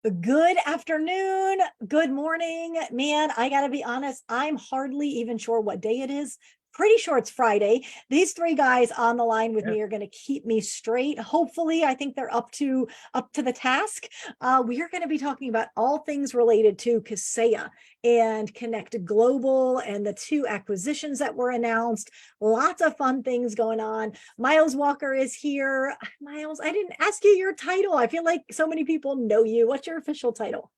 Good afternoon, good morning. Man, I gotta be honest, I'm hardly even sure what day it is. Pretty sure it's Friday. These three guys on the line with me are going to keep me straight. Hopefully, I think they're up to the task. We are going to be talking about all things related to Kaseya and Connect Global and the two acquisitions that were announced. Lots of fun things going on. Miles Walker is here. Miles, I didn't ask you your title. I feel like so many people know you. What's your official title?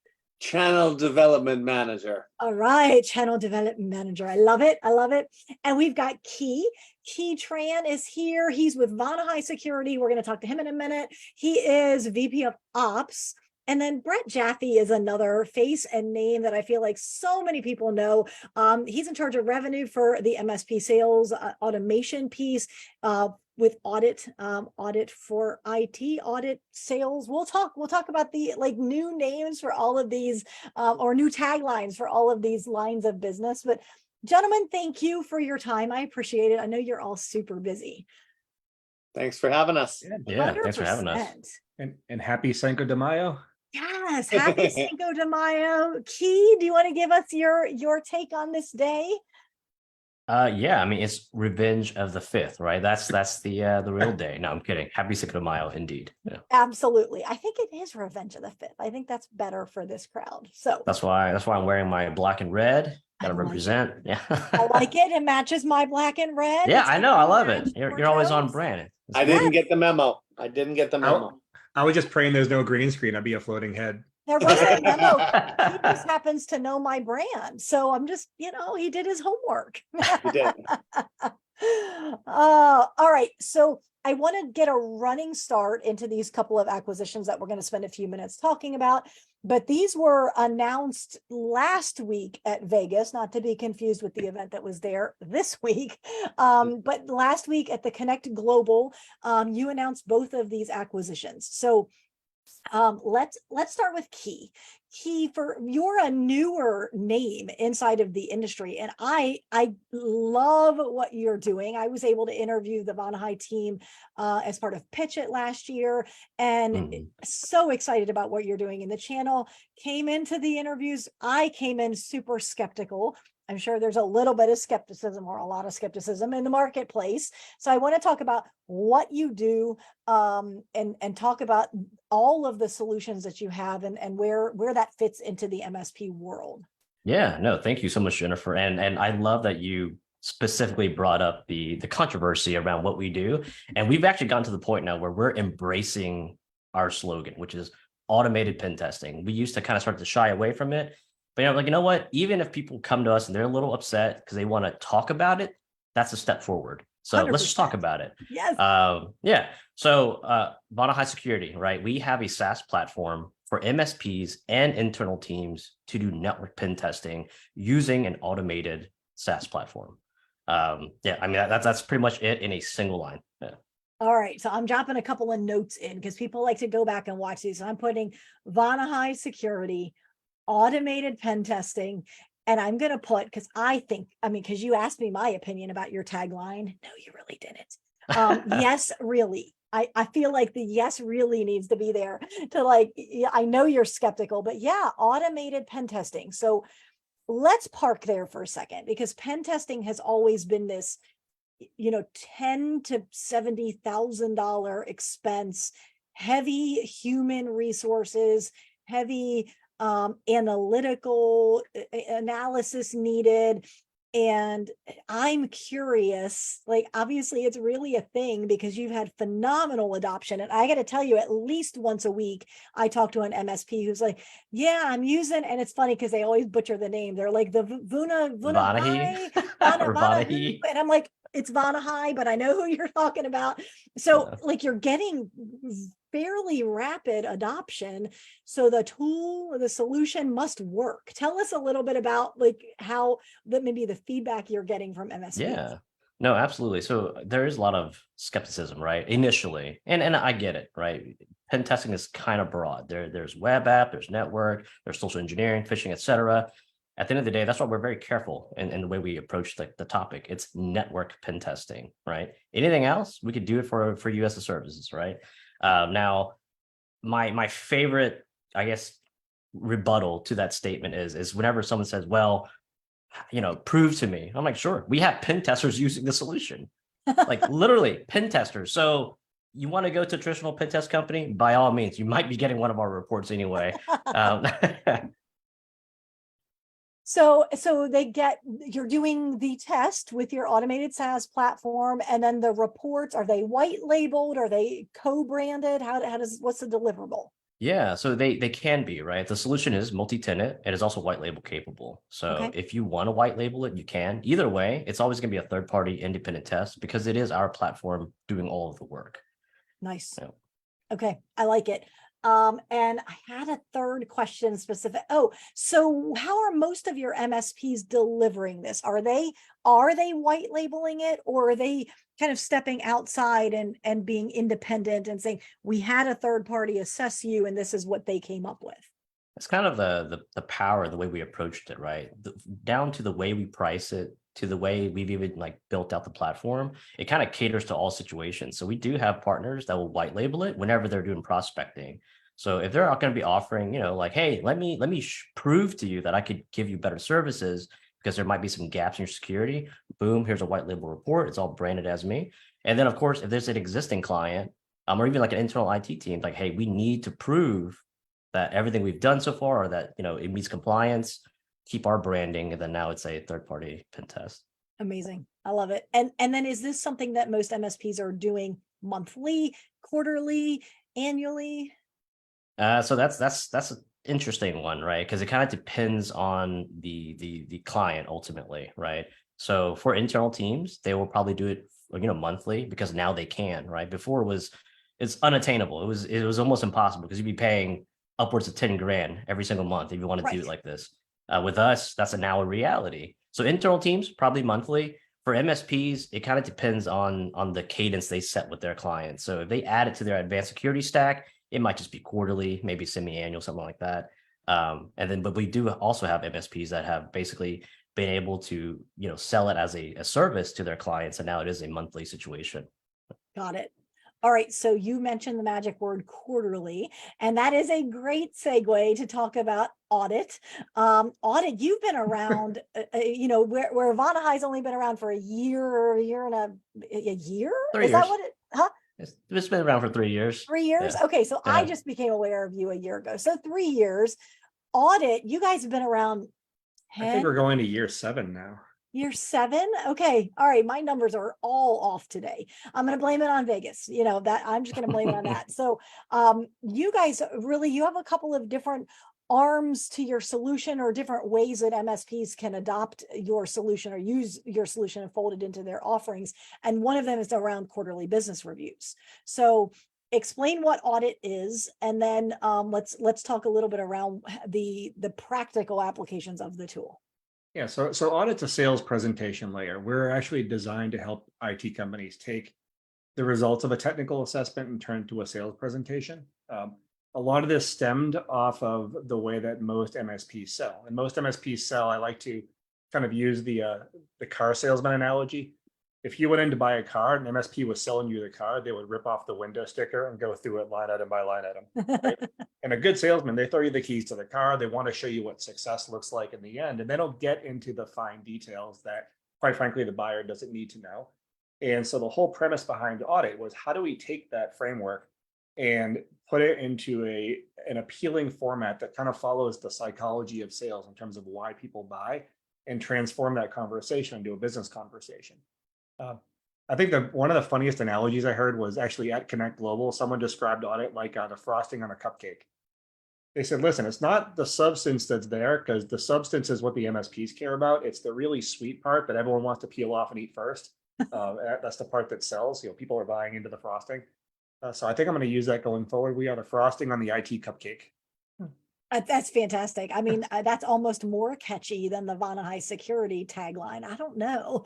Channel Development Manager. All right, Channel Development Manager. I love it. I love it. And we've got Key. Key Tran is here. He's with Vonahi Security. We're going to talk to him in a minute. He is VP of Ops. And then Brett Jaffe is another face and name that I feel like so many people know. He's in charge of revenue for the MSP sales automation piece. With audit, audit for IT, audit sales. We'll talk about the new names for all of these or new taglines for all of these lines of business. But gentlemen, thank you for your time. I appreciate it. I know you're all super busy. Thanks for having us. Yeah, thanks for having us. And happy Cinco de Mayo. Yes, happy Cinco de Mayo. Key, do you want to give us your take on this day? Yeah, I mean, it's Revenge of the 5th, right? That's the real day. No, I'm kidding. Happy Cinco de Mayo, indeed. Yeah. Absolutely. I think it is Revenge of the 5th. I think that's better for this crowd. So that's why I'm wearing my black and red. Gotta represent. Yeah. I like it. It matches my black and red. Yeah, I know. I love it. You're always on brand. I didn't get the memo. I was just praying there's no green screen. I'd be a floating head. There wasn't a memo. He just happens to know my brand. So I'm just, he did his homework. He did. All right. So I want to get a running start into these couple of acquisitions that we're going to spend a few minutes talking about. But these were announced last week at Vegas, not to be confused with the event that was there this week. But last week at the Connect Global, you announced both of these acquisitions. So let's start with Key. Key, you're a newer name inside of the industry, and I love what you're doing. I was able to interview the Vonahi team as part of Pitch It last year, and so excited about what you're doing in the channel. Came into the interviews, I came in super skeptical. I'm sure there's a little bit of skepticism or a lot of skepticism in the marketplace. So I want to talk about what you do and talk about all of the solutions that you have and where that fits into the MSP world. Yeah, no, thank you so much, Jennifer. And I love that you specifically brought up the controversy around what we do. And we've actually gotten to the point now where we're embracing our slogan, which is automated pen testing. We used to kind of start to shy away from it. But you know what? Even if people come to us and they're a little upset because they want to talk about it, that's a step forward. So 100%. Let's just talk about it. Yes. Yeah. So Vonahi Security, right? We have a SaaS platform for MSPs and internal teams to do network pen testing using an automated SaaS platform. Yeah, I mean, that's pretty much it in a single line. Yeah. All right. So I'm dropping a couple of notes in because people like to go back and watch these. So I'm putting Vonahi Security, automated pen testing, and I'm going to put, because you asked me my opinion about your tagline. No, you really didn't. Yes, really. I feel like the yes really needs to be there to I know you're skeptical, but yeah, automated pen testing. So let's park there for a second, because pen testing has always been this, $10,000 to $70,000 expense, heavy human resources, heavy analytical analysis needed. And I'm curious, obviously it's really a thing because you've had phenomenal adoption. And I got to tell you, at least once a week, I talk to an MSP who's like, yeah, I'm using, and it's funny because they always butcher the name. They're like the Vonahi. And I'm like, it's Vonahi, but I know who you're talking about. So you're getting fairly rapid adoption. So the tool or the solution must work. Tell us a little bit about how maybe the feedback you're getting from MSPs. Yeah, no, absolutely. So there is a lot of skepticism, right? Initially, and I get it, right? Pen testing is kind of broad. There's web app, there's network, there's social engineering, phishing, etc. At the end of the day, that's why we're very careful in the way we approach the topic. It's network pen testing, right? Anything else, we could do it for you as a services, right? Now, my favorite, I guess, rebuttal to that statement is whenever someone says, well, prove to me. I'm like, sure, we have pen testers using the solution, like literally pen testers. So you want to go to a traditional pen test company, by all means, you might be getting one of our reports anyway. So you're doing the test with your automated SaaS platform, and then the reports, are they white labeled? Are they co-branded? What's the deliverable? Yeah, so they can be, right? The solution is multi-tenant. It is also white label capable. So Okay. if you want to white label it, you can. Either way, it's always going to be a third-party independent test because it is our platform doing all of the work. Nice. Yeah. Okay, I like it. And I had a third question specific. Oh, so how are most of your MSPs delivering this? Are they white labeling it, or are they kind of stepping outside and being independent and saying, we had a third party assess you and this is what they came up with? It's kind of the power, the way we approached it, right? Down to the way we price it, to the way we've even like built out the platform, it kind of caters to all situations. So we do have partners that will white label it whenever they're doing prospecting. So if they're not going to be offering, like, hey, let me prove to you that I could give you better services because there might be some gaps in your security. Boom, here's a white label report. It's all branded as me. And then of course, if there's an existing client, or even like an internal IT team, like, hey, we need to prove that everything we've done so far, or that it meets compliance, keep our branding, and then now it's a third-party pen test. Amazing. I love it. And then is this something that most MSPs are doing monthly, quarterly, annually? So that's an interesting one, right? Because it kind of depends on the client ultimately, right? So for internal teams, they will probably do it monthly because now they can, right? Before it's unattainable. It was almost impossible because you'd be paying upwards of 10 grand every single month if you want to do it like this. With us, that's now a reality. So internal teams, probably monthly. For MSPs, it kind of depends on the cadence they set with their clients. So if they add it to their advanced security stack, it might just be quarterly, maybe semi-annual, something like that. But we do also have MSPs that have basically been able to, sell it as a service to their clients, and now it is a monthly situation. Got it. All right, so you mentioned the magic word quarterly, and that is a great segue to talk about audit. Audit, you've been around, where Vonahi's only been around for a year and a year? 3 Is that years. what it, huh? It's been around for 3 years. 3 years? Yeah. Okay, so I Yeah. just became aware of you a year ago. So 3 years. Audit, you guys have been around I think we're going to year 7 now. Year 7. Okay. All right. My numbers are all off today. I'm going to blame it on Vegas. That I'm just going to blame it on that. So, you guys you have a couple of different arms to your solution, or different ways that MSPs can adopt your solution or use your solution and fold it into their offerings. And one of them is around quarterly business reviews. So explain what audit is, and then let's talk a little bit around the practical applications of the tool. Yeah, so audit's a sales presentation layer. We're actually designed to help IT companies take the results of a technical assessment and turn it into a sales presentation. A lot of this stemmed off of the way that most MSPs sell. And most MSPs sell, I like to kind of use the car salesman analogy. If you went in to buy a car and MSP was selling you the car, they would rip off the window sticker and go through it line item by line item. Right? And a good salesman, they throw you the keys to the car. They want to show you what success looks like in the end. And they don't get into the fine details that, quite frankly, the buyer doesn't need to know. And so the whole premise behind audit was, how do we take that framework and put it into an appealing format that kind of follows the psychology of sales in terms of why people buy, and transform that conversation into a business conversation. I think that one of the funniest analogies I heard was actually at Connect Global. Someone described audit like the frosting on a cupcake. They said, listen, it's not the substance that's there, because the substance is what the MSPs care about. It's the really sweet part that everyone wants to peel off and eat first. That's the part that sells. People are buying into the frosting. So I think I'm going to use that going forward. We are the frosting on the IT cupcake. That's fantastic. I mean, that's almost more catchy than the Vonahi security tagline. I don't know.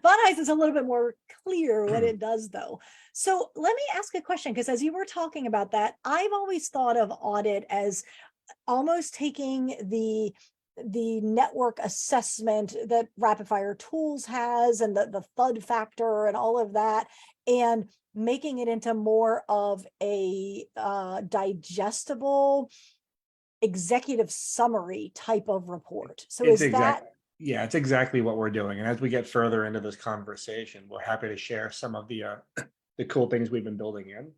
Vonahi's is a little bit more clear what it does, though. So let me ask a question, because as you were talking about that, I've always thought of audit as almost taking the network assessment that Rapid Fire Tools has, and the thud factor and all of that, and making it into more of a digestible executive summary type of report. So It's is that, yeah, it's exactly what we're doing. And as we get further into this conversation, we're happy to share some of the the cool things we've been building in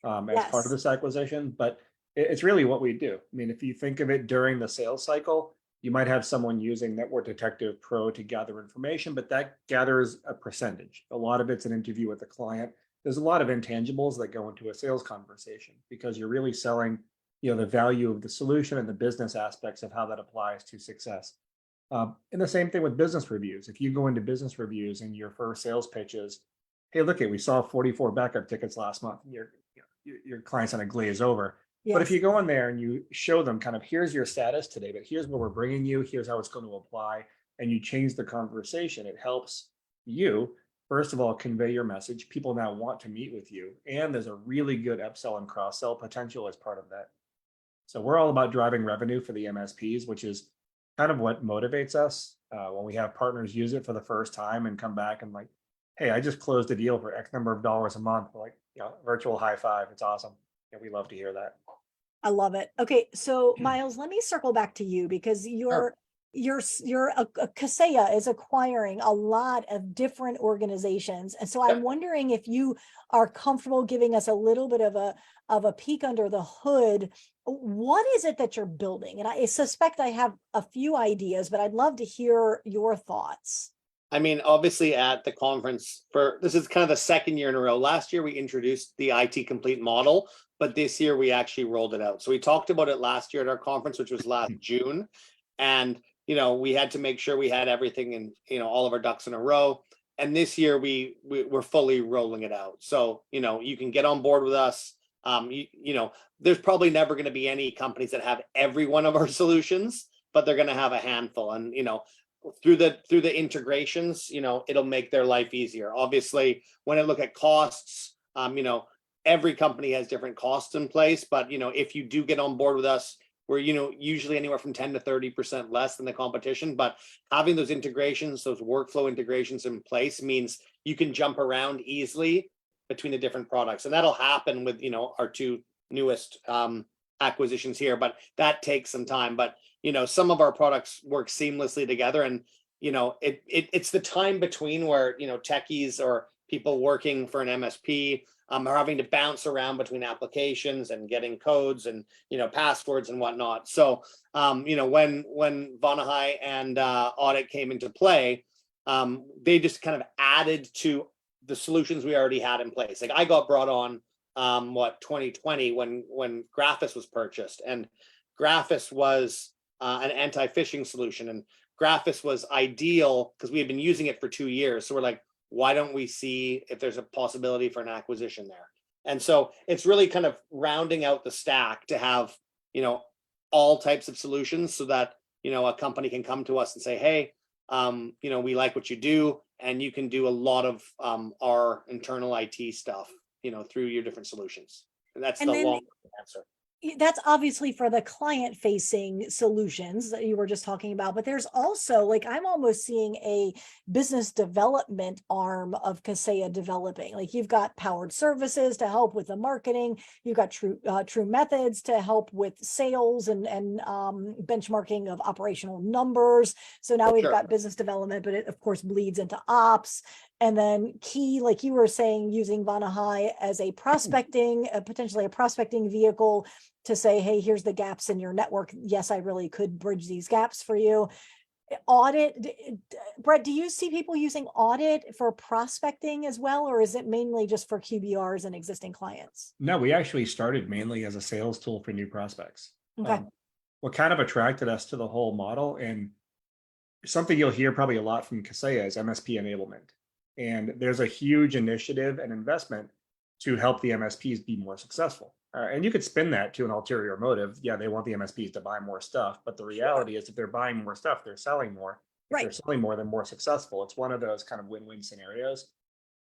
as part of yes, this acquisition. But it's really what we do. I mean, if you think of it during the sales cycle, you might have someone using Network Detective Pro to gather information, but that gathers a percentage. A lot of it's an interview with the client. There's a lot of intangibles that go into a sales conversation because you're really selling, the value of the solution and the business aspects of how that applies to success. And the same thing with business reviews. If you go into business reviews and your first sales pitch is, hey, look, we saw 44 backup tickets last month. Your client's on a glaze over. But if yes, you go in there and you show them kind of, here's your status today, but here's where we're bringing you, here's how it's going to apply, and you change the conversation, it helps you, first of all, convey your message. People now want to meet with you. And there's a really good upsell and cross-sell potential as part of that. So we're all about driving revenue for the MSPs, which is kind of what motivates us when we have partners use it for the first time and come back and like, hey, I just closed a deal for X number of dollars a month. We're like, virtual high five. It's awesome. Yeah, we love to hear that. I love it. Okay, so Miles, let me circle back to you because Sure. Kaseya is acquiring a lot of different organizations. And so I'm Yep. wondering if you are comfortable giving us a little bit of a peek under the hood. What is it that you're building? And I suspect I have a few ideas, but I'd love to hear your thoughts. I mean, obviously at the conference this is kind of the second year in a row. Last year we introduced the IT complete model, but this year we actually rolled it out. So we talked about it last year at our conference, which was last June. And, we had to make sure we had everything in, all of our ducks in a row. And this year we're fully rolling it out. So, you can get on board with us. There's probably never going to be any companies that have every one of our solutions, but they're going to have a handful. And, through the integrations, it'll make their life easier. Obviously, when I look at costs, every company has different costs in place, but if you do get on board with us, we're usually anywhere from 10 to 30% less than the competition. But having those integrations, those workflow integrations in place means you can jump around easily between the different products, and that'll happen with our two newest acquisitions here. But that takes some time. But some of our products work seamlessly together, and it's the time between where techies or people working for an MSP are having to bounce around between applications and getting codes and passwords and whatnot. So when Vonahi and AudIT came into play, they just kind of added to the solutions we already had in place. Like I got brought on 2020 when Graphis was purchased, and Graphis was an anti-phishing solution, and Graphis was ideal because we had been using it for 2 years. So we're like, why don't we see if there's a possibility for an acquisition there? And so it's really kind of rounding out the stack to have, all types of solutions so that, a company can come to us and say, hey, we like what you do, and you can do a lot of our internal IT stuff, through your different solutions. And that's And the then long answer. that's obviously for the client facing solutions that you were just talking about, but there's also like, I'm almost seeing a business development arm of Kaseya developing. Like you've got powered services to help with the marketing. You've got true methods to help with sales and benchmarking of operational numbers. So now we've Sure. got business development, but it of course bleeds into ops. And then key, like you were saying, using Vonahi as a prospecting, potentially a prospecting vehicle to say, hey, here's the gaps in your network. Yes, I really could bridge these gaps for you. AudIT, Brett, do you see people using AudIT for prospecting as well, or is it mainly just for QBRs and existing clients? No, we actually started mainly as a sales tool for new prospects. Okay. What kind of attracted us to the whole model, and something you'll hear probably a lot from Kaseya, is MSP enablement. And there's a huge initiative and investment to help the MSPs be more successful. And you could spin that to an ulterior motive. Yeah, they want the MSPs to buy more stuff, but the reality is if they're buying more stuff, they're selling more. If Right. they're selling more, they're more successful. It's one of those kind of win-win scenarios.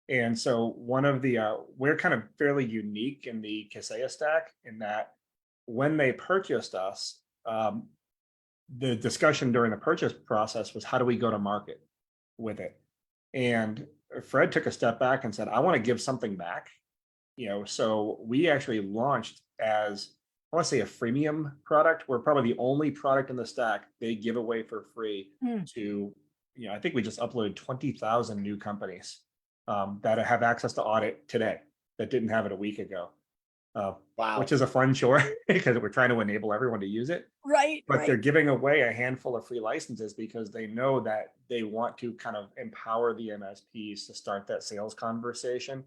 And so one of the, we're kind of fairly unique in the Kaseya stack in that when they purchased us, the discussion during the purchase process was how do we go to market with it? And Fred took a step back and said, I want to give something back. So we actually launched as I want to say a freemium product. We're probably the only product in the stack they give away for free to, I think we just uploaded 20,000 new companies that have access to audit today that didn't have it a week ago. Wow. Which is a fun chore because we're trying to enable everyone to use it. Right. But they're giving away a handful of free licenses because they know that they want to kind of empower the MSPs to start that sales conversation.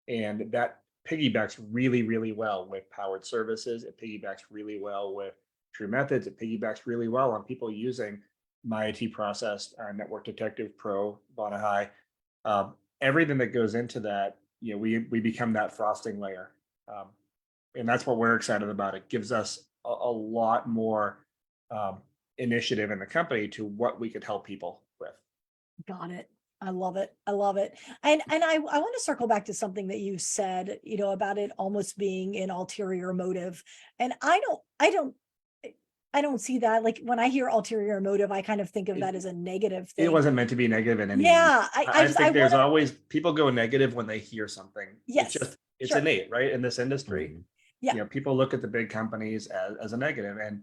And that piggybacks really, really well with powered services. It piggybacks really well with True Methods. It piggybacks really well on people using My IT Process, Network Detective Pro, Vonahi. Everything that goes into that, we become that frosting layer. And that's what we're excited about. It gives us a lot more initiative in the company to what we could help people with. Got it. I love it. I love it. And I want to circle back to something that you said, about it almost being an ulterior motive. And I don't see that. Like when I hear ulterior motive, I kind of think of that as a negative thing. It wasn't meant to be negative in any way. Yeah. I think there's always people go negative when they hear something. Yes. It's innate, right? In this industry. Yeah. People look at the big companies as a negative, and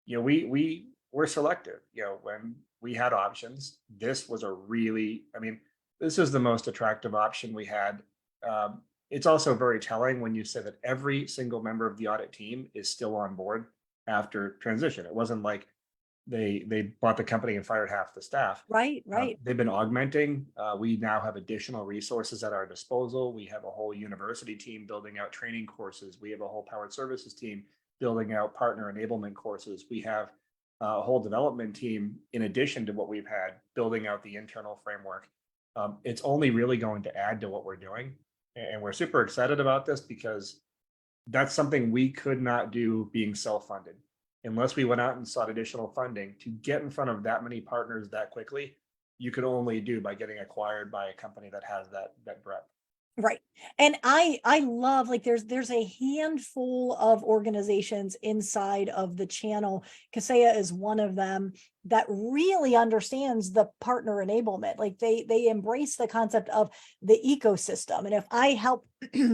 we're selective. When we had options, this was this is the most attractive option we had. It's also very telling when you say that every single member of the audit team is still on board after transition. It wasn't like they bought the company and fired half the staff. Right. They've been augmenting. We now have additional resources at our disposal. We have a whole university team building out training courses. We have a whole powered services team building out partner enablement courses. We have a whole development team in addition to what we've had building out the internal framework. It's only really going to add to what we're doing. And we're super excited about this because that's something we could not do being self-funded. Unless we went out and sought additional funding to get in front of that many partners that quickly, you could only do by getting acquired by a company that has that breadth. Right. And I love, like, there's a handful of organizations inside of the channel. Kaseya is one of them that really understands the partner enablement. Like they embrace the concept of the ecosystem. And if I help,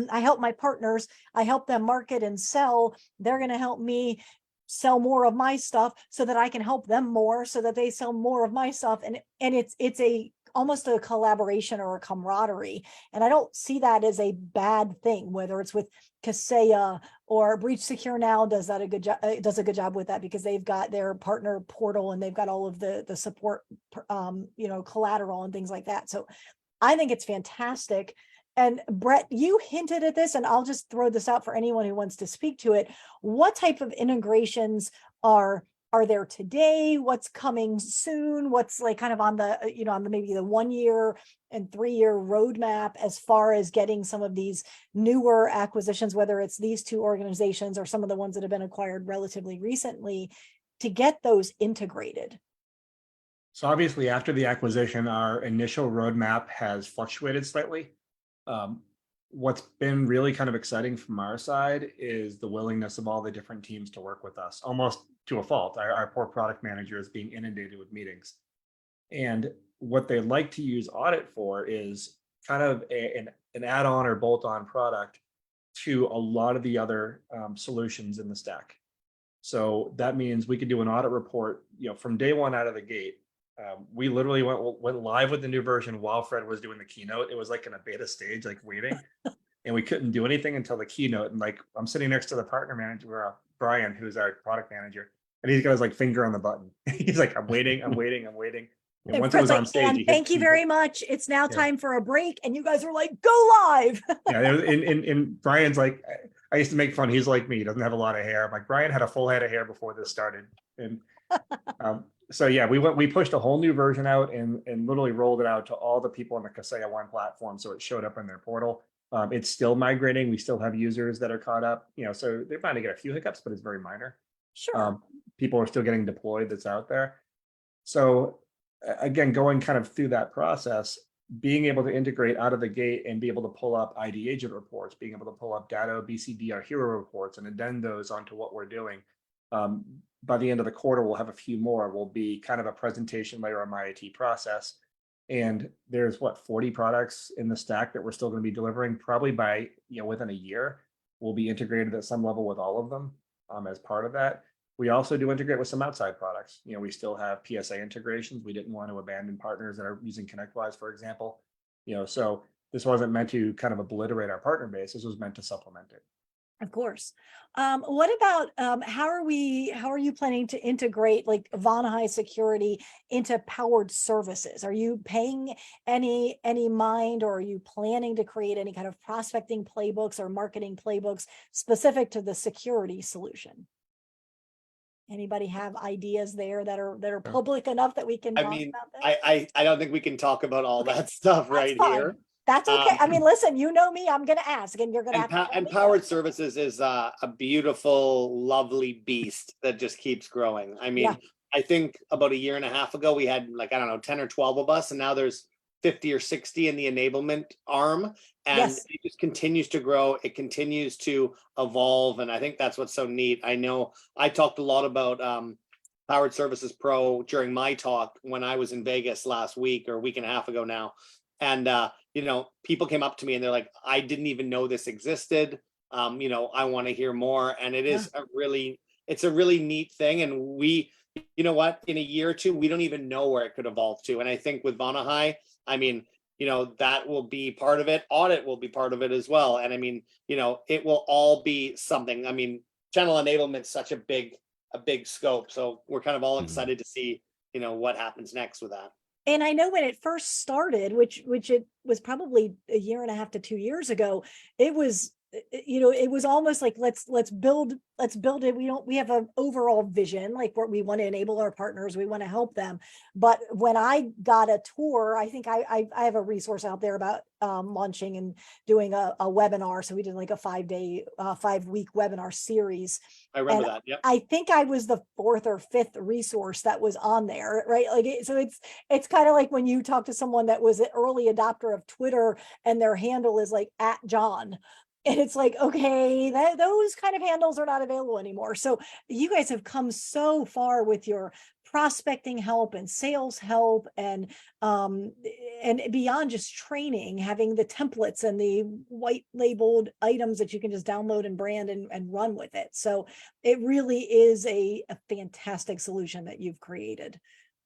I help my partners, I help them market and sell, they're going to help me sell more of my stuff so that I can help them more so that they sell more of my stuff. And it's a almost a collaboration or a camaraderie. And I don't see that as a bad thing, whether it's with Kaseya or Breach Secure Now does a good job with that because they've got their partner portal and they've got all of the support, collateral and things like that. So I think it's fantastic. And Brett, you hinted at this, and I'll just throw this out for anyone who wants to speak to it. What type of integrations are there today? What's coming soon? What's like kind of on the, on the maybe the 1 year and 3 year roadmap as far as getting some of these newer acquisitions, whether it's these two organizations or some of the ones that have been acquired relatively recently, to get those integrated? So obviously after the acquisition, our initial roadmap has fluctuated slightly. What's been really kind of exciting from our side is the willingness of all the different teams to work with us, almost to a fault. Our poor product manager is being inundated with meetings. And what they like to use audit for is kind of an add-on or bolt-on product to a lot of the other solutions in the stack. So that means we could do an audit report, from day one out of the gate. We literally went live with the new version while Fred was doing the keynote. It was like in a beta stage, like waiting, and we couldn't do anything until the keynote. And like, I'm sitting next to the partner manager, Brian, who's our product manager, and he's got his like finger on the button. He's like, I'm waiting. And once it was on stage, thank you very much. It's now time for a break. And you guys were like, go live. Yeah. And Brian's like, I used to make fun. He's like me. He doesn't have a lot of hair. I'm like, Brian had a full head of hair before this started. And so yeah, we pushed a whole new version out and literally rolled it out to all the people on the Kaseya One platform. So it showed up in their portal. It's still migrating. We still have users that are caught up, so they're bound to get a few hiccups, but it's very minor. Sure. People are still getting deployed that's out there. So again, going kind of through that process, being able to integrate out of the gate and be able to pull up ID agent reports, being able to pull up Datto, BCD, our hero reports and addend those onto what we're doing. By the end of the quarter, we'll have a few more. Will be kind of a presentation layer on My IT Process. And there's 40 products in the stack that we're still going to be delivering. Probably by, within a year, we'll be integrated at some level with all of them. as part of that. We also do integrate with some outside products. You know, we still have PSA integrations. We didn't want to abandon partners that are using ConnectWise, for example. You know, so this wasn't meant to kind of obliterate our partner base. This was meant to supplement it. Of course. What about how are you planning to integrate like Vonahi security into powered services? Are you paying any mind, or are you planning to create any kind of prospecting playbooks or marketing playbooks specific to the security solution? Anybody have ideas there that are public enough that we can I talk mean, about this? I don't think we can talk about all Okay, that stuff that's right fine. here. That's okay. I mean, listen, you know me, I'm going to ask, and you're going to have to tell And me. powered services is a beautiful, lovely beast that just keeps growing. I mean, Yeah. I think about a year and a half ago, we had like, I don't know, 10 or 12 of us, and now there's 50 or 60 in the enablement arm. And Yes. it just continues to grow. It continues to evolve. And I think that's what's so neat. I know I talked a lot about Powered Services Pro during my talk when I was in Vegas last week or a week and a half ago now. And you know, people came up to me and they're like, I didn't even know this existed. You know, I want to hear more. And it is it's a really neat thing. And we, you know what, in a year or two, we don't even know where it could evolve to. And I think with Vonahi, I mean, you know, that will be part of it. Audit will be part of it as well. And I mean, you know, it will all be something. I mean, channel enablement is such a big scope. So we're kind of all excited to see, you know, what happens next with that. And I know when it first started, which it was probably a year and a half to 2 years ago, it was, you know, it was almost like let's build it. We have an overall vision, like where we want to enable our partners, we want to help them. But when I got a tour, I think I have a resource out there about launching and doing a webinar. So we did like a 5-week webinar series. I remember And that. Yep. I think I was the 4th or 5th resource that was on there, right? Like, so it's kind of like when you talk to someone that was an early adopter of Twitter and their handle is like @John. And it's like, okay, those kind of handles are not available anymore. So you guys have come so far with your prospecting help and sales help, and beyond just training, having the templates and the white labeled items that you can just download and brand and run with it. So it really is a fantastic solution that you've created.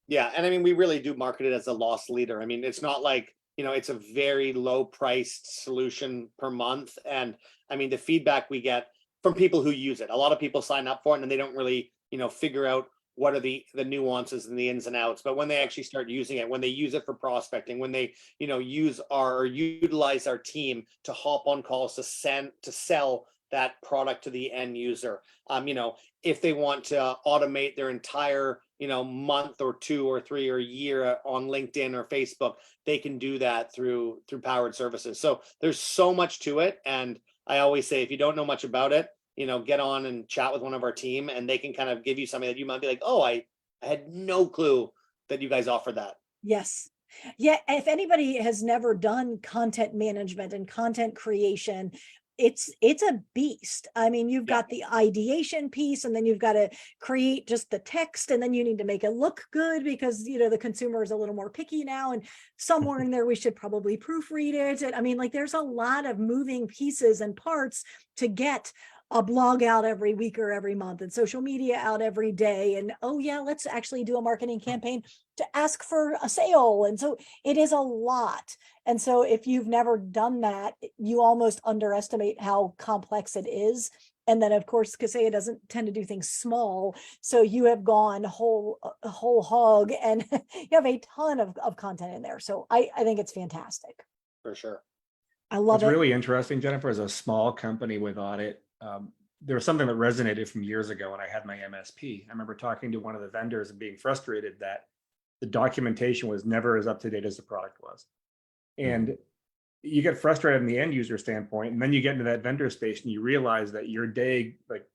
Yeah. And I mean, we really do market it as a loss leader. I mean, it's not like, you know, it's a very low priced solution per month. And I mean, the feedback we get from people who use it, a lot of people sign up for it and they don't really, you know, figure out what are the nuances and the ins and outs. But when they actually start using it, when they use it for prospecting, when they, you know, utilize our team to hop on calls to sell that product to the end user, you know, if they want to automate their entire, you know, month or 2 or 3 or year on LinkedIn or Facebook, they can do that through Powered Services. So there's so much to it. And I always say, if you don't know much about it, you know, get on and chat with one of our team and they can kind of give you something that you might be like, oh, I had no clue that you guys offer that. Yes. Yeah. If anybody has never done content management and content creation, it's a beast. I mean, you've got the ideation piece, and then you've got to create just the text, and then you need to make it look good because, you know, the consumer is a little more picky now, and somewhere in there we should probably proofread it. And I mean, like, there's a lot of moving pieces and parts to get a blog out every week or every month, and social media out every day. And oh yeah, let's actually do a marketing campaign to ask for a sale. And so it is a lot. And so if you've never done that, you almost underestimate how complex it is. And then of course, Kaseya doesn't tend to do things small. So you have gone whole hog, and you have a ton of content in there. So I think it's fantastic. For sure. I love it. What's really interesting, Jennifer, as a small company with audit, there was something that resonated from years ago when I had my MSP. I remember talking to one of the vendors and being frustrated that the documentation was never as up to date as the product was. And you get frustrated from the end user standpoint, and then you get into that vendor space and you realize that your day like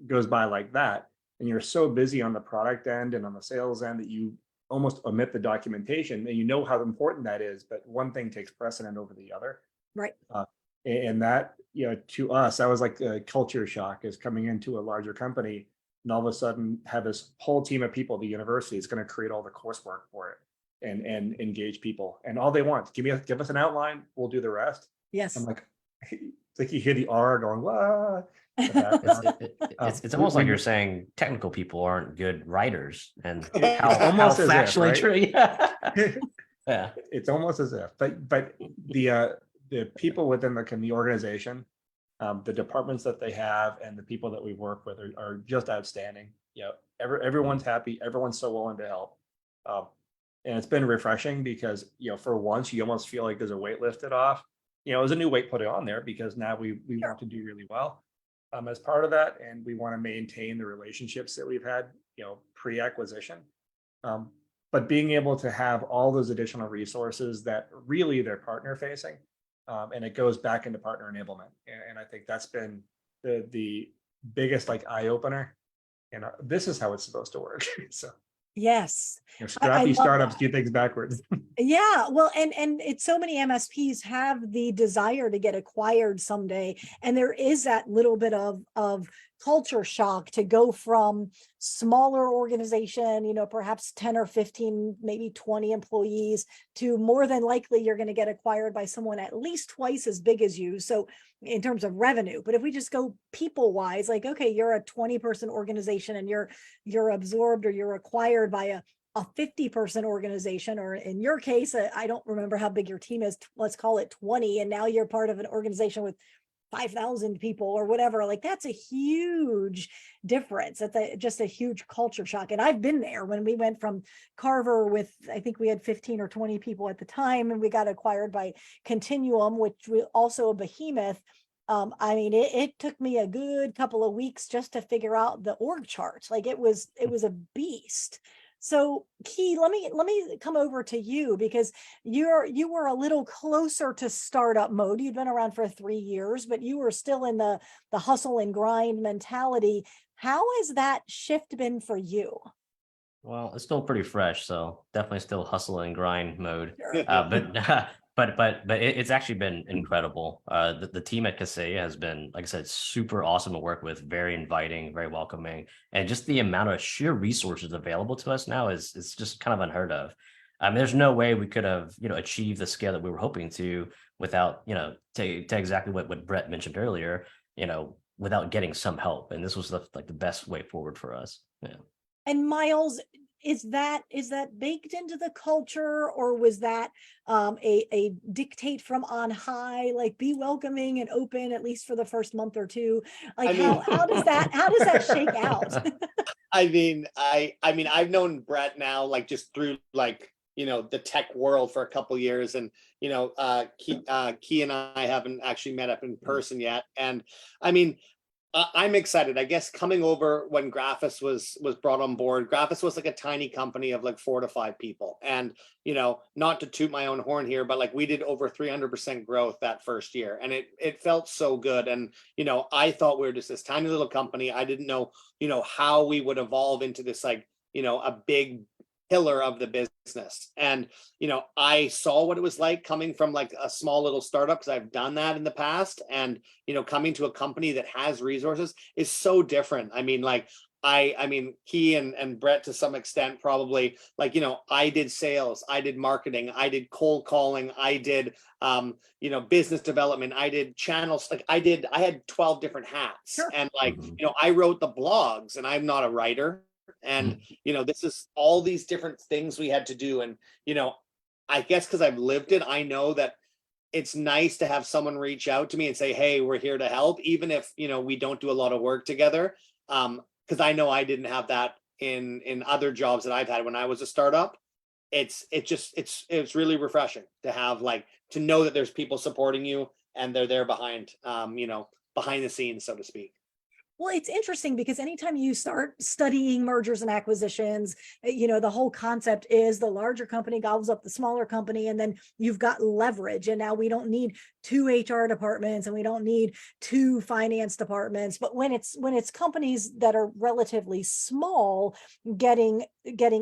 goes by like that, and you're so busy on the product end and on the sales end that you almost omit the documentation, and you know how important that is, but one thing takes precedent over the other. Right. And that, you know, to us, that was like a culture shock, is coming into a larger company and all of a sudden have this whole team of people at the university is going to create all the coursework for it and engage people. And all they want, give us an outline, we'll do the rest. Yes. I'm like, it's like you hear the R going, wow. the background. It's almost like we- you're saying technical people aren't good writers, and It's how almost as if, factually right? true. Yeah. Yeah. It's almost as if, but the people within the organization, the departments that they have, and the people that we work with are just outstanding. You know, everyone's happy, everyone's so willing to help, and it's been refreshing because, you know, for once you almost feel like there's a weight lifted off. You know, there's a new weight put on there because now we Sure. want to do really well as part of that, and we want to maintain the relationships that we've had, you know, pre-acquisition. But being able to have all those additional resources that really they're partner facing, and it goes back into partner enablement. And I think that's been the biggest like eye opener. And this is how it's supposed to work. So, Yes. you know, I scrappy love startups that. do things backwards. Yeah, well, and it's so many MSPs have the desire to get acquired someday, and there is that little bit of culture shock to go from smaller organization, you know, perhaps 10 or 15, maybe 20 employees, to more than likely you're going to get acquired by someone at least twice as big as you. So in terms of revenue, but if we just go people wise, like, okay, you're a 20-person organization and you're absorbed or you're acquired by a 50-person organization, or in your case, I don't remember how big your team is, let's call it 20, and now you're part of an organization with 5,000 people or whatever. Like, that's a huge difference. That's just a huge culture shock. And I've been there when we went from Carver with, I think we had 15 or 20 people at the time, and we got acquired by Continuum, which was also a behemoth. I mean, it took me a good couple of weeks just to figure out the org chart. Like, it was a beast. So Key, let me come over to you, because you were a little closer to startup mode. You'd been around for 3 years, but you were still in the hustle and grind mentality. How has that shift been for you? Well, it's still pretty fresh, so definitely still hustle and grind mode. Sure. But it's actually been incredible. The team at Kaseya has been, like I said, super awesome to work with, very inviting, very welcoming, and just the amount of sheer resources available to us now is just kind of unheard of. There's no way we could have, you know, achieved the scale that we were hoping to without, you know, to exactly what Brett mentioned earlier, you know, without getting some help. And this was the best way forward for us. Yeah. And Miles, is that baked into the culture, or was that a dictate from on high, like be welcoming and open at least for the first month or two? Like, how does that shake out? I mean, I've known Brett now, like, just through, like, you know, the tech world for a couple of years, and, you know, Key and I haven't actually met up in person yet. And I mean, I'm excited. I guess coming over when Graphis was brought on board, Graphis was like a tiny company of like 4 to 5 people. And, you know, not to toot my own horn here, but like we did over 300% growth that first year. And it felt so good. And, you know, I thought we were just this tiny little company. I didn't know, you know, how we would evolve into this, like, you know, a big pillar of the business. And, you know, I saw what it was like coming from like a small little startup, because I've done that in the past. And, you know, coming to a company that has resources is so different. I mean, like, I mean, Key and Brett to some extent, probably, like, you know, I did sales, I did marketing, I did cold calling, I did, you know, business development, I did channels, like I had 12 different hats. Sure. And like, you know, I wrote the blogs, and I'm not a writer. And, you know, this is all these different things we had to do. And, you know, I guess because I've lived it, I know that it's nice to have someone reach out to me and say, hey, we're here to help, even if, you know, we don't do a lot of work together. Because I know I didn't have that in other jobs that I've had when I was a startup. It's really refreshing to have, like, to know that there's people supporting you and they're there behind, you know, behind the scenes, so to speak. Well, it's interesting because anytime you start studying mergers and acquisitions, you know, the whole concept is the larger company gobbles up the smaller company, and then you've got leverage. And now we don't need 2 HR departments, and we don't need 2 finance departments. But when it's companies that are relatively small getting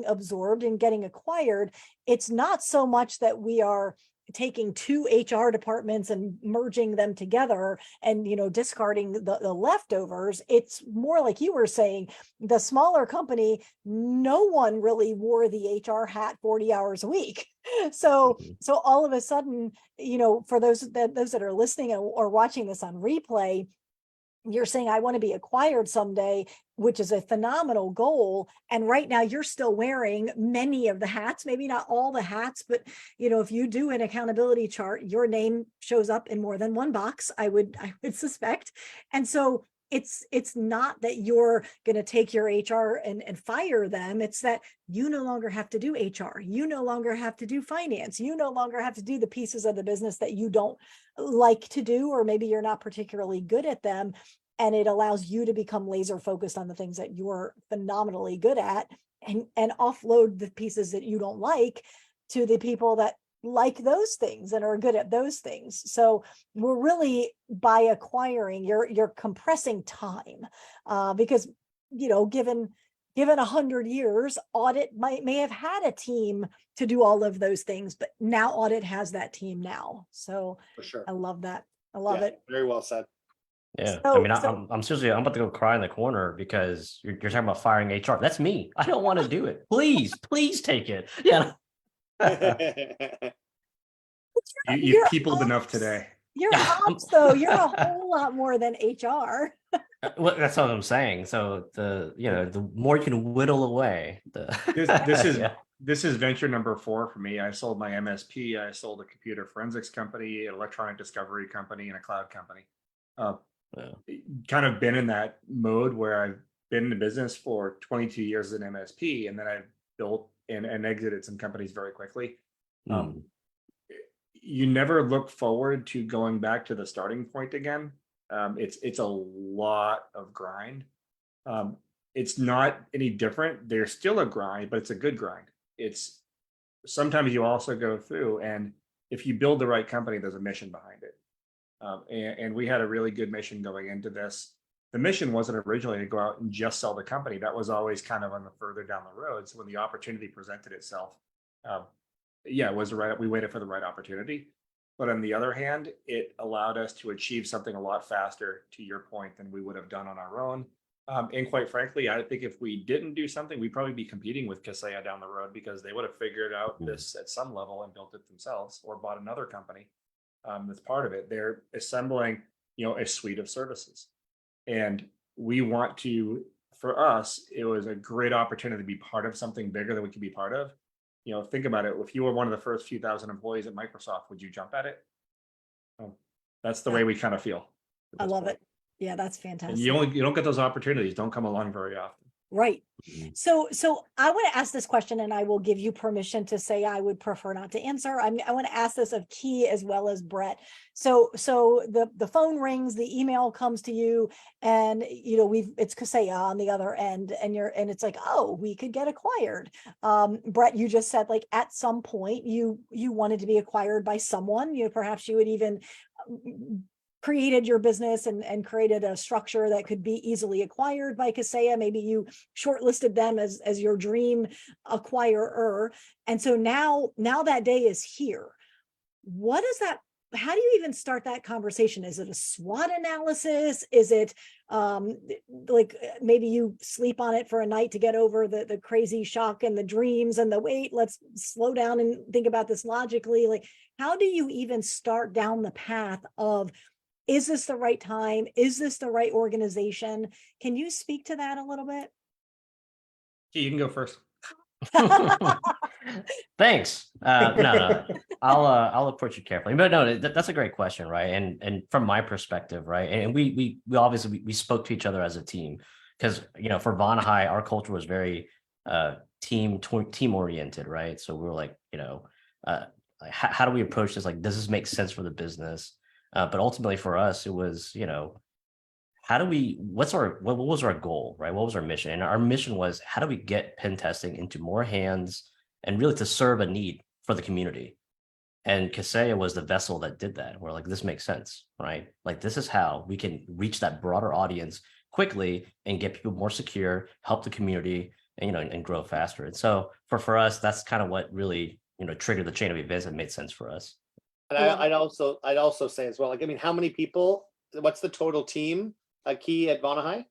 absorbed and getting acquired, it's not so much that we are taking 2 HR departments and merging them together and, you know, discarding the leftovers. It's more like you were saying, the smaller company, no one really wore the HR hat 40 hours a week. So all of a sudden, you know, for those that are listening or watching this on replay, you're saying, I want to be acquired someday, which is a phenomenal goal. And right now you're still wearing many of the hats, maybe not all the hats, but if you do an accountability chart, your name shows up in more than one box, I would suspect. And so it's not that you're going to take your HR and fire them. It's that you no longer have to do HR. You no longer have to do finance. You no longer have to do the pieces of the business that you don't like to do, or maybe you're not particularly good at them. And it allows you to become laser focused on the things that you're phenomenally good at, and offload the pieces that you don't like to the people that like those things and are good at those things. So we're really, by acquiring, you're compressing time, because given 100 years, audit may have had a team to do all of those things, but now audit has that team now. So For sure. I love that. I love it. Very well said. Yeah, So- I mean, I'm seriously, I'm about to go cry in the corner because you're talking about firing HR. That's me. I don't want to do it. Please take it. Yeah. You've You're peopled enough ops. today. You're ops, though. You're a whole lot more than HR. Well, that's what I'm saying. So the more you can whittle away, This is venture number 4 for me. I sold my MSP. I sold a computer forensics company, an electronic discovery company, and a cloud company. Kind of been in that mode where I've been in the business for 22 years as an MSP, and then I've built and exited some companies very quickly. You never look forward to going back to the starting point again. It's a lot of grind. It's not any different. There's still a grind, but it's a good grind. It's sometimes you also go through, and if you build the right company, there's a mission behind it. And we had a really good mission going into this. The mission wasn't originally to go out and just sell the company. That was always kind of on the further down the road. So when the opportunity presented itself, it was we waited for the right opportunity. But on the other hand, it allowed us to achieve something a lot faster, to your point, than we would have done on our own. And quite frankly, I think if we didn't do something, we'd probably be competing with Kaseya down the road, because they would have figured out this at some level and built it themselves, or bought another company that's part of it. They're assembling, a suite of services. And we want to, for us, it was a great opportunity to be part of something bigger than we could be part of. Think about it. If you were one of the first few thousand employees at Microsoft, would you jump at it? That's the way we kind of feel. I love it. Yeah, that's fantastic. And you don't get those opportunities. Don't come along very often. Right. So I want to ask this question, and I will give you permission to say I would prefer not to answer. I want to ask this of Key as well as Brett. So the phone rings, the email comes to you, and it's Kaseya on the other end, and it's like, oh, we could get acquired. Brett, you just said, like, at some point you wanted to be acquired by someone. Perhaps you would even created your business and created a structure that could be easily acquired by Kaseya. Maybe you shortlisted them as your dream acquirer. And so now that day is here. What is that? How do you even start that conversation? Is it a SWOT analysis? Is it like maybe you sleep on it for a night to get over the crazy shock and the dreams and the wait, let's slow down and think about this logically? Like, how do you even start down the path of, is this the right time? Is this the right organization? Can you speak to that a little bit? You can go first. Thanks. No, I'll approach you carefully. But no, that's a great question, right? And from my perspective, right? And we obviously we spoke to each other as a team, because for Vonahi, our culture was very team oriented, right? So we were like, how do we approach this? Like, does this make sense for the business? But ultimately for us, it was, what was our goal, right? What was our mission? And our mission was, how do we get pen testing into more hands and really to serve a need for the community? And Kaseya was the vessel that did that. We're like, this makes sense, right? Like, this is how we can reach that broader audience quickly and get people more secure, help the community, and, and grow faster. And so for us, that's kind of what really, triggered the chain of events that made sense for us. And I'd also say as well, like, I mean, how many people, what's the total team Key at Vonahi?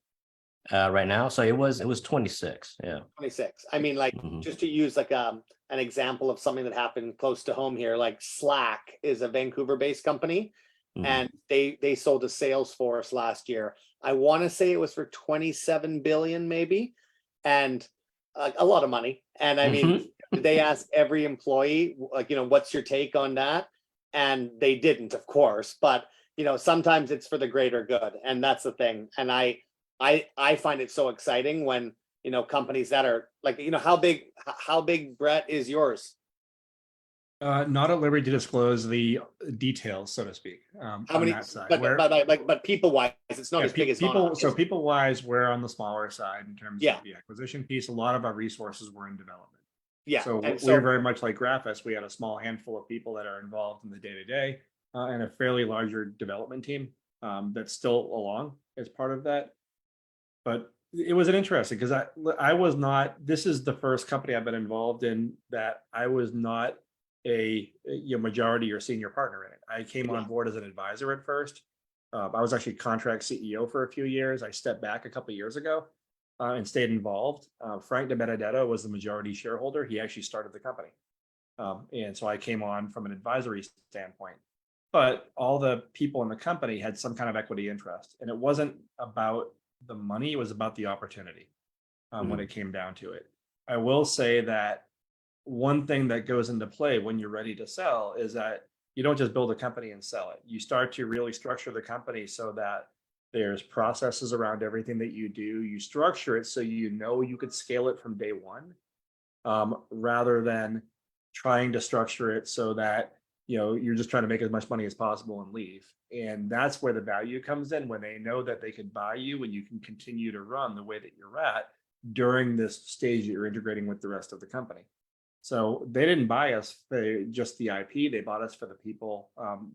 Right now, so it was 26. Yeah, 26. I mean, like, just to use like an example of something that happened close to home here, like Slack is a Vancouver-based company, and they sold to Salesforce last year, I want to say it was for 27 billion maybe, and a lot of money. And I mean, they asked every employee, like, what's your take on that? And they didn't, of course, but sometimes it's for the greater good, and that's the thing. And I find it so exciting when companies that are like, how big, Brett, is yours? Not at liberty to disclose the details, so to speak. How on many? that side. But people wise, it's not as big as people. Vonahi, So people wise, we're on the smaller side in terms Yeah. of the acquisition piece. A lot of our resources were in development. Yeah. So and we're very much like Graphis. We had a small handful of people that are involved in the day-to-day, and a fairly larger development team that's still along as part of that. But it was an interesting, because I was not, this is the first company I've been involved in that I was not a majority or senior partner in it. I came on board as an advisor at first. I was actually contract CEO for a few years. I stepped back a couple of years ago and stayed involved. Frank DeBenedetto was the majority shareholder. He actually started the company. And so I came on from an advisory standpoint. But all the people in the company had some kind of equity interest. And it wasn't about the money, it was about the opportunity when it came down to it. I will say that one thing that goes into play when you're ready to sell is that you don't just build a company and sell it. You start to really structure the company so that there's processes around everything that you do. You structure it so you could scale it from day one, rather than trying to structure it so that you're just trying to make as much money as possible and leave. And that's where the value comes in, when they know that they can buy you and you can continue to run the way that you're at during this stage that you're integrating with the rest of the company. So they didn't buy us for just the IP, they bought us for the people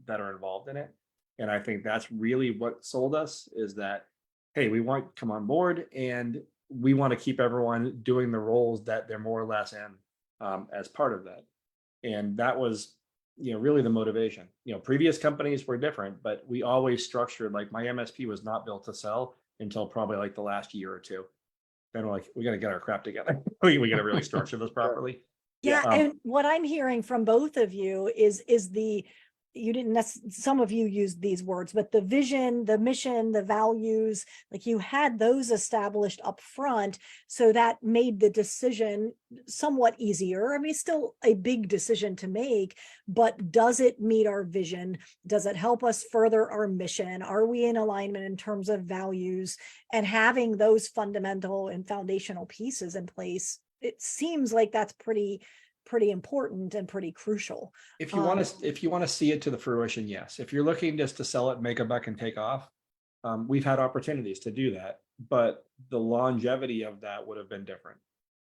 that are involved in it. And I think that's really what sold us, is that, hey, we want to come on board and we want to keep everyone doing the roles that they're more or less in as part of that. And that was, really the motivation. Previous companies were different, but we always structured, like, my MSP was not built to sell until probably like the last year or two. Then we're like, we got to get our crap together. we got to really structure this properly. Yeah, and what I'm hearing from both of you is you didn't some of you used these words, but the vision, the mission, the values, like you had those established up front, so that made the decision somewhat easier. I mean, still a big decision to make, but does it meet our vision? Does it help us further our mission? Are we in alignment in terms of values? And having those fundamental and foundational pieces in place, it seems like that's pretty important and pretty crucial. If you want to see it to the fruition, yes. If you're looking just to sell it, make a buck and take off, we've had opportunities to do that, but the longevity of that would have been different.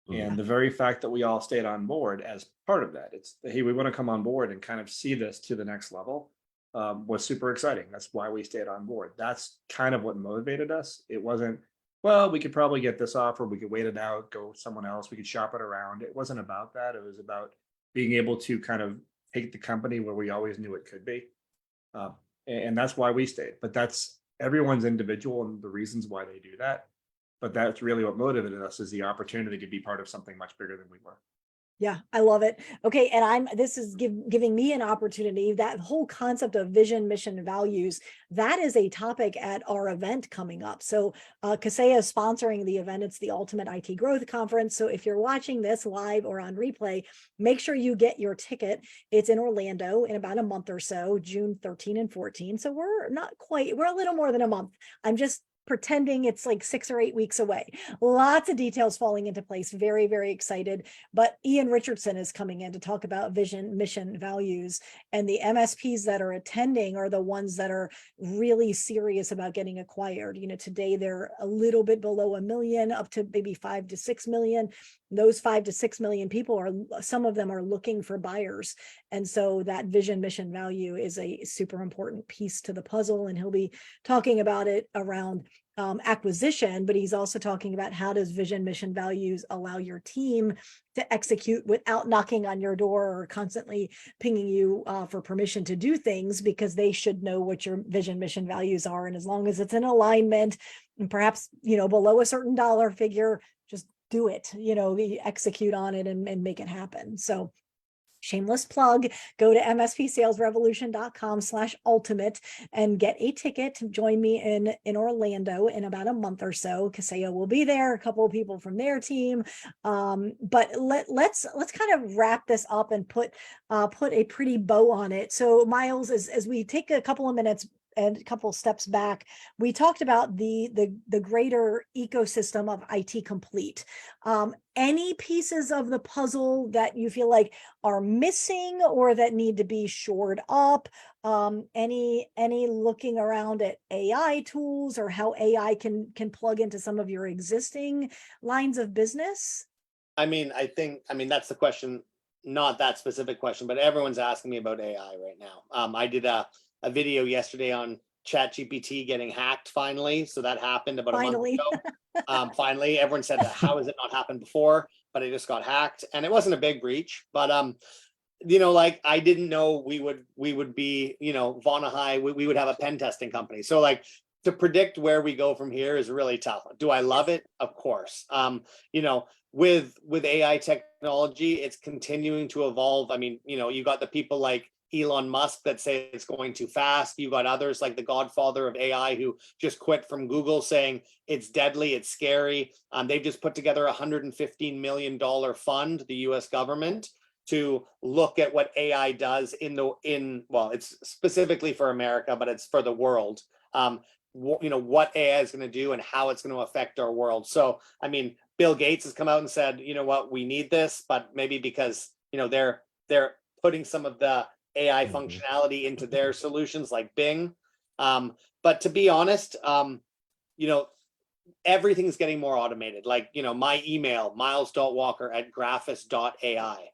And the very fact that we all stayed on board as part of that, it's, hey, we want to come on board and kind of see this to the next level, was super exciting. That's why we stayed on board. That's kind of what motivated us. It wasn't, well, we could probably get this offer, we could wait it out, go someone else, we could shop it around. It wasn't about that. It was about being able to kind of take the company where we always knew it could be. And that's why we stayed. But that's everyone's individual and the reasons why they do that. But that's really what motivated us, is the opportunity to be part of something much bigger than we were. Yeah, I love it. Okay, and this is giving me an opportunity. That whole concept of vision, mission, and values, that is a topic at our event coming up. So Kaseya is sponsoring the event. It's the Ultimate IT Growth Conference. So if you're watching this live or on replay, make sure you get your ticket. It's in Orlando in about a month or so, June 13 and 14. So we're a little more than a month. I'm just pretending it's like 6 or 8 weeks away. Lots of details falling into place. Very, very excited. But Ian Richardson is coming in to talk about vision, mission, values. And the MSPs that are attending are the ones that are really serious about getting acquired. Today they're a little bit below 1 million, up to maybe 5 to 6 million. Those 5 to 6 million people some of them are looking for buyers. And so that vision, mission, value is a super important piece to the puzzle. And he'll be talking about it around acquisition, but he's also talking about how does vision, mission, values allow your team to execute without knocking on your door or constantly pinging you for permission to do things, because they should know what your vision, mission, values are. And as long as it's in alignment and perhaps, below a certain dollar figure, just do it, execute on it and make it happen. So shameless plug, go to mspsalesrevolution.com/ultimate and get a ticket to join me in Orlando in about a month or so. Kaseya will be there, a couple of people from their team. But let's kind of wrap this up and put a pretty bow on it. So Miles, as we take a couple of minutes and a couple steps back, we talked about the greater ecosystem of IT Complete. Any pieces of the puzzle that you feel like are missing or that need to be shored up? Any looking around at AI tools or how AI can plug into some of your existing lines of business? I mean, that's the question, not that specific question, but everyone's asking me about AI right now. I did a video yesterday on ChatGPT getting hacked finally. So that happened about a month ago. Finally, everyone said, how has it not happened before? But it just got hacked, and it wasn't a big breach. But like, I didn't know we would be, Vonahi, we would have a pen testing company. So like, to predict where we go from here is really tough. Do I love it? Of course. With AI technology, it's continuing to evolve. I mean, you got the people like Elon Musk that say it's going too fast. You got others like the godfather of AI who just quit from Google saying it's deadly, it's scary. They've just put together a $115 million fund, the US government, to look at what AI does well, it's specifically for America, but it's for the world. What AI is going to do and how it's going to affect our world. So, I mean, Bill Gates has come out and said, you know what, we need this, but maybe because, they're putting some of the AI functionality into their solutions like Bing. But to be honest, everything's getting more automated. Like, my email, miles.walker@graphis.ai.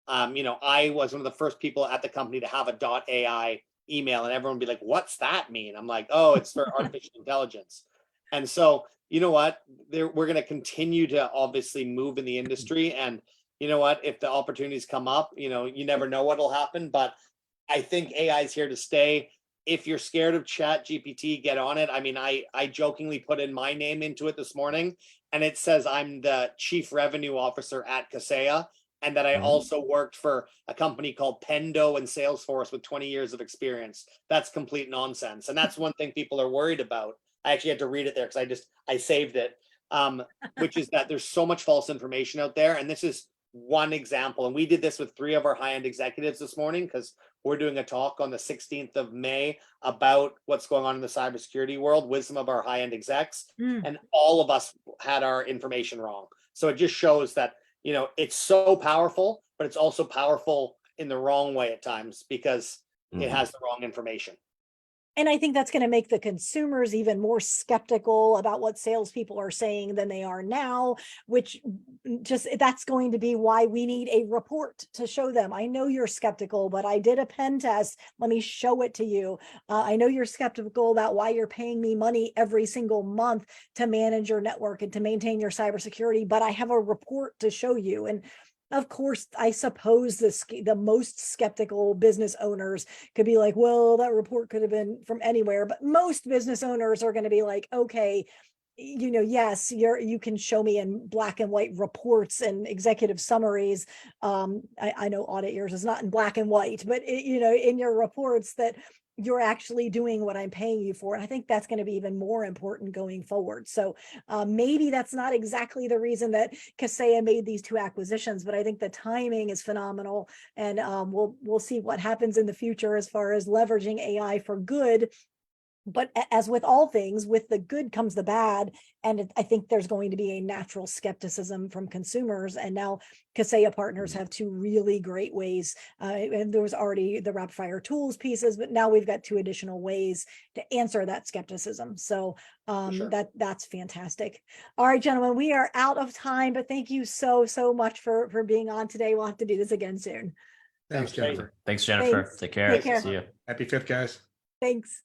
I was one of the first people at the company to have a .ai email, and everyone would be like, what's that mean? I'm like, oh, it's for artificial intelligence. And so, you know what, we're going to continue to obviously move in the industry. And you know what, if the opportunities come up, you never know what'll happen, but I think AI is here to stay. If you're scared of ChatGPT, get on it. I mean, I jokingly put in my name into it this morning, and it says I'm the chief revenue officer at Kaseya, and that I also worked for a company called Pendo and Salesforce with 20 years of experience. That's complete nonsense. And that's one thing people are worried about. I actually had to read it there because I saved it, which is that there's so much false information out there. And this is one example. And we did this with 3 of our high-end executives this morning because we're doing a talk on the 16th of May about what's going on in the cybersecurity world with some of our high-end execs. And all of us had our information wrong. So it just shows that, it's so powerful, but it's also powerful in the wrong way at times because it has the wrong information. And I think that's going to make the consumers even more skeptical about what salespeople are saying than they are now, which that's going to be why we need a report to show them. I know you're skeptical, but I did a pen test. Let me show it to you. I know you're skeptical about why you're paying me money every single month to manage your network and to maintain your cybersecurity, but I have a report to show you. And of course, I suppose the most skeptical business owners could be like, well, that report could have been from anywhere. But most business owners are going to be like, okay, yes, you can show me in black and white reports and executive summaries. I know audit yours is not in black and white, but in your reports that you're actually doing what I'm paying you for. And I think that's going to be even more important going forward. So maybe that's not exactly the reason that Kaseya made these 2 acquisitions, but I think the timing is phenomenal. And we'll see what happens in the future as far as leveraging AI for good. But as with all things, with the good comes the bad. And I think there's going to be a natural skepticism from consumers. And now Kaseya partners have 2 really great ways. And there was already the rapid fire tools pieces, but now we've got 2 additional ways to answer that skepticism. So Sure. that's fantastic. All right, gentlemen, we are out of time, but thank you so much for being on today. We'll have to do this again soon. Thanks, Jennifer. Thanks, Jennifer. Thanks. Take care. Take care. See you. Happy 5th, guys. Thanks.